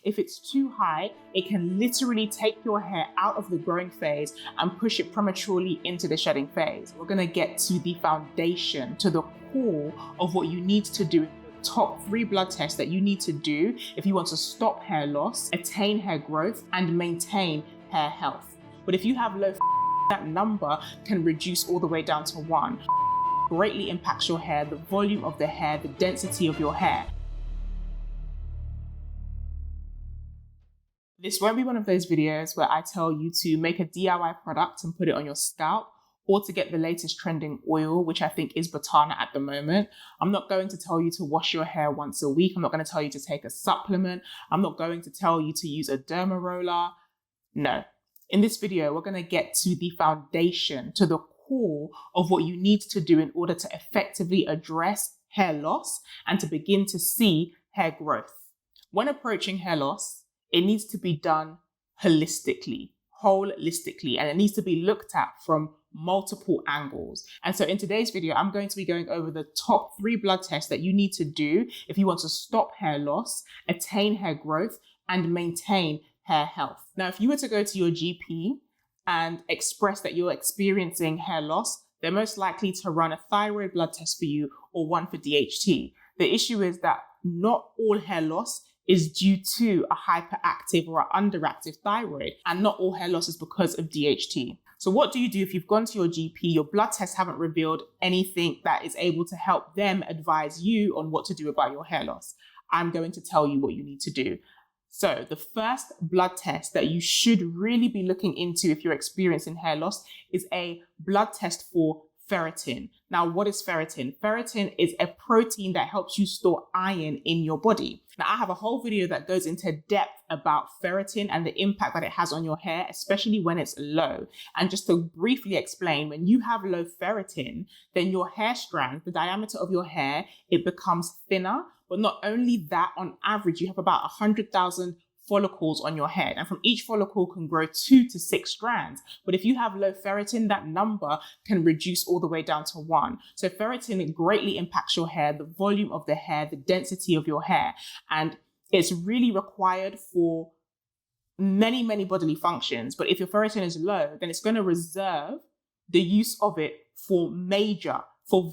If it's too high, it can literally take your hair out of the growing phase and push it prematurely into the shedding phase. We're gonna get to the foundation, to the core of what you need to do. Top 3 blood tests that you need to do if you want to stop hair loss, attain hair growth, and maintain hair health. But if you have low, that number can reduce all the way down to 1. Greatly impacts your hair, the volume of the hair, the density of your hair. This won't be one of those videos where I tell you to make a DIY product and put it on your scalp, or to get the latest trending oil, which I think is Botana at the moment. I'm not going to tell you to wash your hair once a week. I'm not going to tell you to take a supplement. I'm not going to tell you to use a derma roller. No. In this video, we're going to get to the foundation, to the core of what you need to do in order to effectively address hair loss and to begin to see hair growth. When approaching hair loss, it needs to be done holistically, and it needs to be looked at from multiple angles. And so in today's video, I'm going to be going over the top 3 blood tests that you need to do if you want to stop hair loss, attain hair growth, and maintain hair health. Now, if you were to go to your GP and express that you're experiencing hair loss, they're most likely to run a thyroid blood test for you or one for DHT. The issue is that not all hair loss is due to a hyperactive or an underactive thyroid, and not all hair loss is because of DHT. So what do you do if you've gone to your GP, your blood tests haven't revealed anything that is able to help them advise you on what to do about your hair loss? I'm going to tell you what you need to do. So the first blood test that you should really be looking into if you're experiencing hair loss is a blood test for ferritin. Now, what is ferritin? Ferritin is a protein that helps you store iron in your body. Now, I have a whole video that goes into depth about ferritin and the impact that it has on your hair, especially when it's low. And just to briefly explain, when you have low ferritin, then your hair strand, the diameter of your hair, it becomes thinner. But not only that, on average, you have about 100,000 follicles on your head, and from each follicle can grow 2 to 6 strands. But if you have low ferritin, that number can reduce all the way down to 1. So ferritin greatly impacts your hair, the volume of the hair, the density of your hair, and it's really required for many bodily functions. But if your ferritin is low, then it's going to reserve the use of it for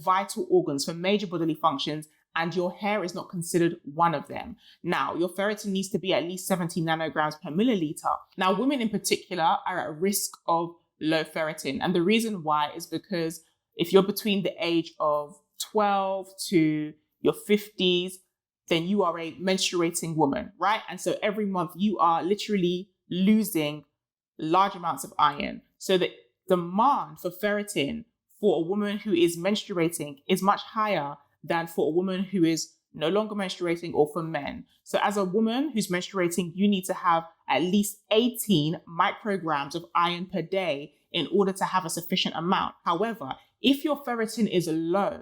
vital organs, for major bodily functions, and your hair is not considered one of them. Now, your ferritin needs to be at least 70 nanograms per milliliter. Now, women in particular are at risk of low ferritin. And the reason why is because if you're between the age of 12 to your 50s, then you are a menstruating woman, right? And so every month you are literally losing large amounts of iron. So the demand for ferritin for a woman who is menstruating is much higher than for a woman who is no longer menstruating, or for men. So as a woman who's menstruating, you need to have at least 18 micrograms of iron per day in order to have a sufficient amount. However, if your ferritin is low,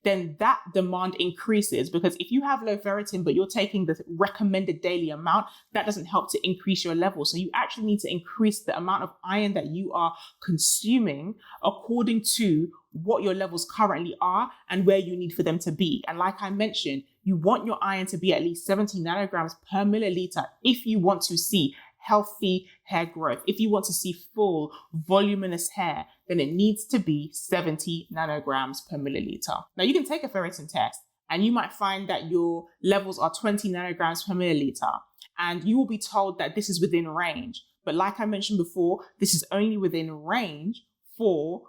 then that demand increases, because if you have low ferritin, but you're taking the recommended daily amount, that doesn't help to increase your level. So you actually need to increase the amount of iron that you are consuming according to what your levels currently are and where you need for them to be. And like I mentioned, you want your iron to be at least 70 nanograms per milliliter if you want to see healthy hair growth. If you want to see full voluminous hair, then it needs to be 70 nanograms per milliliter. Now, you can take a ferritin test and you might find that your levels are 20 nanograms per milliliter, and you will be told that this is within range. But like I mentioned before, this is only within range for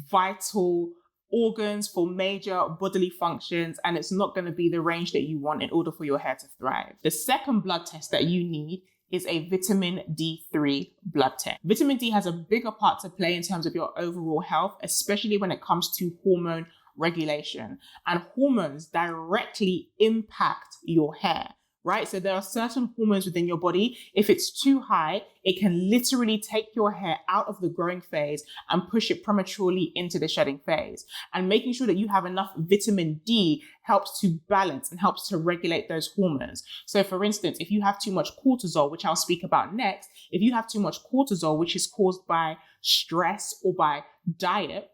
vital organs, for major bodily functions, and it's not going to be the range that you want in order for your hair to thrive. The second blood test that you need is a vitamin D3 blood test. Vitamin D has a bigger part to play in terms of your overall health, especially when it comes to hormone regulation. And hormones directly impact your hair, right? So there are certain hormones within your body. If it's too high, it can literally take your hair out of the growing phase and push it prematurely into the shedding phase. And making sure that you have enough vitamin D helps to balance and helps to regulate those hormones. So for instance, if you have too much cortisol, which I'll speak about next, if you have too much cortisol, which is caused by stress or by diet,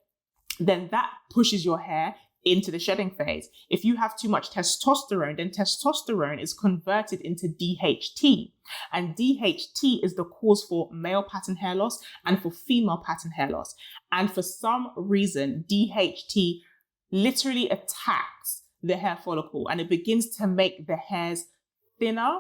then that pushes your hair into the shedding phase. If you have too much testosterone, then testosterone is converted into DHT. And DHT is the cause for male pattern hair loss and for female pattern hair loss. And for some reason, DHT literally attacks the hair follicle and it begins to make the hairs thinner,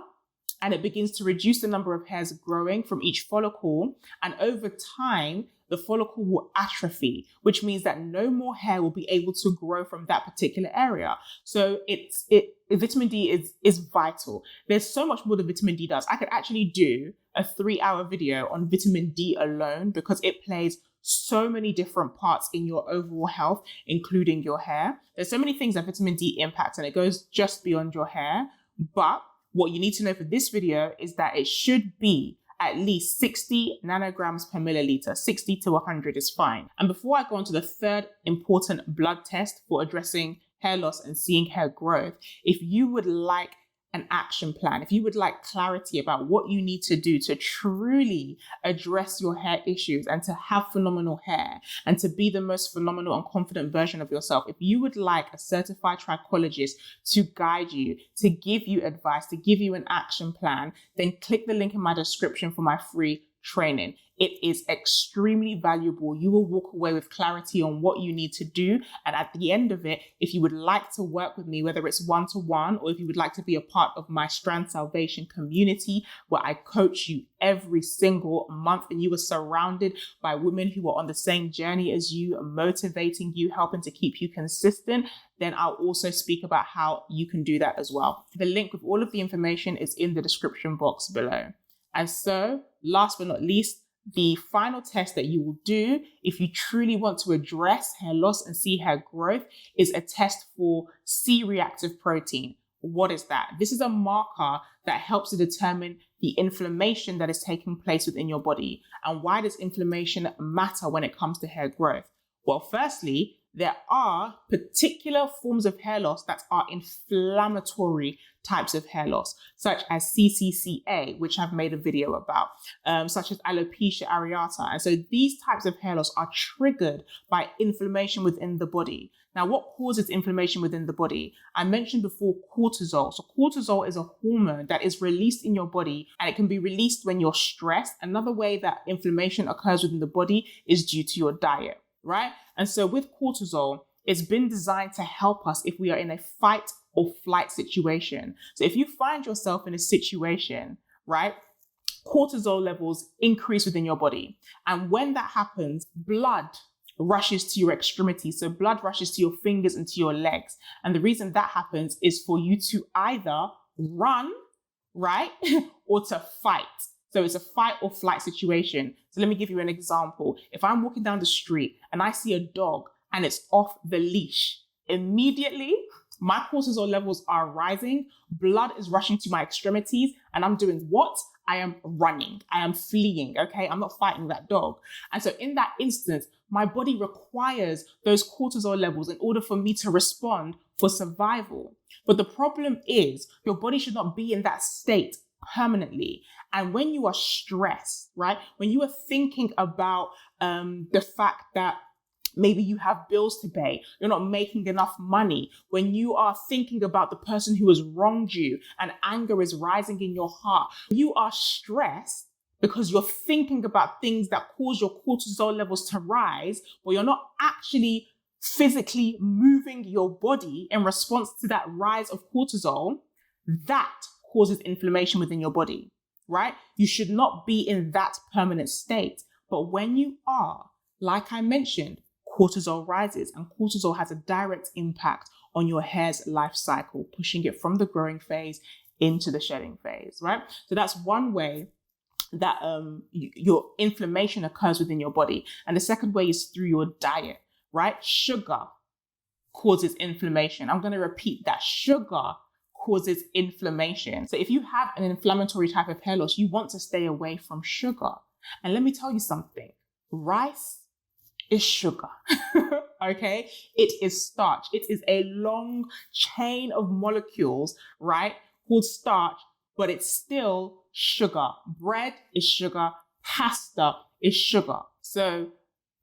and it begins to reduce the number of hairs growing from each follicle. And over time, the follicle will atrophy, which means that no more hair will be able to grow from that particular area. So vitamin D is vital. There's so much more that vitamin D does. I could actually do a 3-hour video on vitamin D alone because it plays so many different parts in your overall health, including your hair. There's so many things that vitamin D impacts, and it goes just beyond your hair. But what you need to know for this video is that it should be at least 60 nanograms per milliliter. 60 to 100 is fine. And before I go on to the third important blood test for addressing hair loss and seeing hair growth, if you would like an action plan, if you would like clarity about what you need to do to truly address your hair issues and to have phenomenal hair and to be the most phenomenal and confident version of yourself, if you would like a certified trichologist to guide you, to give you advice, to give you an action plan, then click the link in my description for my free training. It is extremely valuable. You will walk away with clarity on what you need to do. And at the end of it, if you would like to work with me, whether it's one-to-one or if you would like to be a part of my Strand Salvation community, where I coach you every single month and you are surrounded by women who are on the same journey as you, motivating you, helping to keep you consistent, then I'll also speak about how you can do that as well. The link with all of the information is in the description box below. And so, last but not least, the final test that you will do if you truly want to address hair loss and see hair growth is a test for C-reactive protein. What is that? This is a marker that helps to determine the inflammation that is taking place within your body. And why does inflammation matter when it comes to hair growth? Well, firstly, there are particular forms of hair loss that are inflammatory types of hair loss, such as CCCA, which I've made a video about, such as alopecia areata. And so these types of hair loss are triggered by inflammation within the body. Now, what causes inflammation within the body? I mentioned before cortisol. So cortisol is a hormone that is released in your body, and it can be released when you're stressed. Another way that inflammation occurs within the body is due to your diet, right? And so with cortisol, it's been designed to help us if we are in a fight or flight situation. So if you find yourself in a situation, right, cortisol levels increase within your body. And when that happens, blood rushes to your extremities. So blood rushes to your fingers and to your legs. And the reason that happens is for you to either run, right, or to fight. So it's a fight or flight situation. So let me give you an example. If I'm walking down the street and I see a dog and it's off the leash, immediately my cortisol levels are rising, blood is rushing to my extremities, and I'm doing what? I am running, I am fleeing, okay? I'm not fighting that dog. And so in that instance, my body requires those cortisol levels in order for me to respond for survival. But the problem is your body should not be in that state permanently. And when you are stressed, right? When you are thinking about the fact that maybe you have bills to pay, you're not making enough money, when you are thinking about the person who has wronged you and anger is rising in your heart, you are stressed because you're thinking about things that cause your cortisol levels to rise, but you're not actually physically moving your body in response to that rise of cortisol. That causes inflammation within your body, right? You should not be in that permanent state. But when you are, like I mentioned, cortisol rises, and cortisol has a direct impact on your hair's life cycle, pushing it from the growing phase into the shedding phase, right? So that's one way that your inflammation occurs within your body. And the second way is through your diet, right? Sugar causes inflammation. I'm going to repeat that. Sugar causes inflammation. So if you have an inflammatory type of hair loss, you want to stay away from sugar. And let me tell you something. Rice is sugar, okay? It is starch. It is a long chain of molecules, right, called starch, but it's still sugar. Bread is sugar. Pasta is sugar. So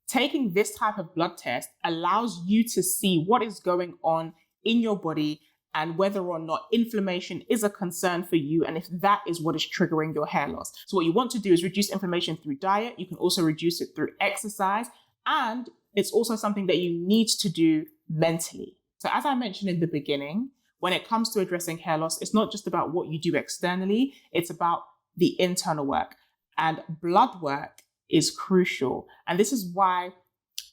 Taking this type of blood test allows you to see what is going on in your body and whether or not inflammation is a concern for you, and if that is what is triggering your hair loss. So what you want to do is reduce inflammation through diet. You can also reduce it through exercise, and it's also something that you need to do mentally. So as I mentioned in the beginning, when it comes to addressing hair loss, it's not just about what you do externally, it's about the internal work. And blood work is crucial. And this is why,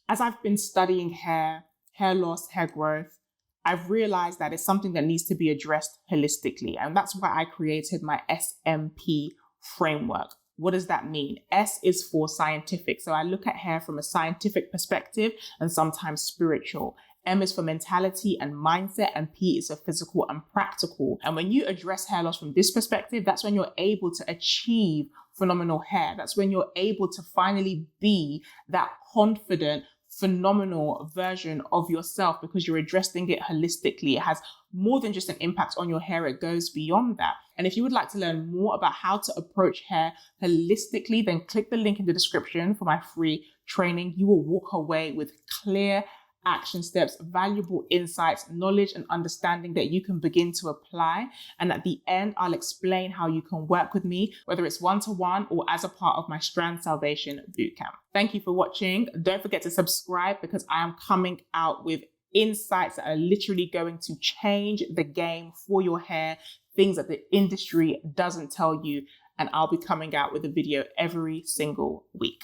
as I've been studying hair loss, hair growth, I've realized that it's something that needs to be addressed holistically. And that's why I created my SMP framework. What does that mean? S is for scientific. So I look at hair from a scientific perspective and sometimes spiritual. M is for mentality and mindset, and P is for physical and practical. And when you address hair loss from this perspective, that's when you're able to achieve phenomenal hair. That's when you're able to finally be that confident, phenomenal version of yourself, because you're addressing it holistically. It has more than just an impact on your hair, it goes beyond that. And if you would like to learn more about how to approach hair holistically, then click the link in the description for my free training. You will walk away with clear action steps, valuable insights, knowledge, and understanding that you can begin to apply. And at the end, I'll explain how you can work with me, whether it's one-to-one or as a part of my Strand Salvation Bootcamp. Thank you for watching. Don't forget to subscribe, because I am coming out with insights that are literally going to change the game for your hair, things that the industry doesn't tell you. And I'll be coming out with a video every single week.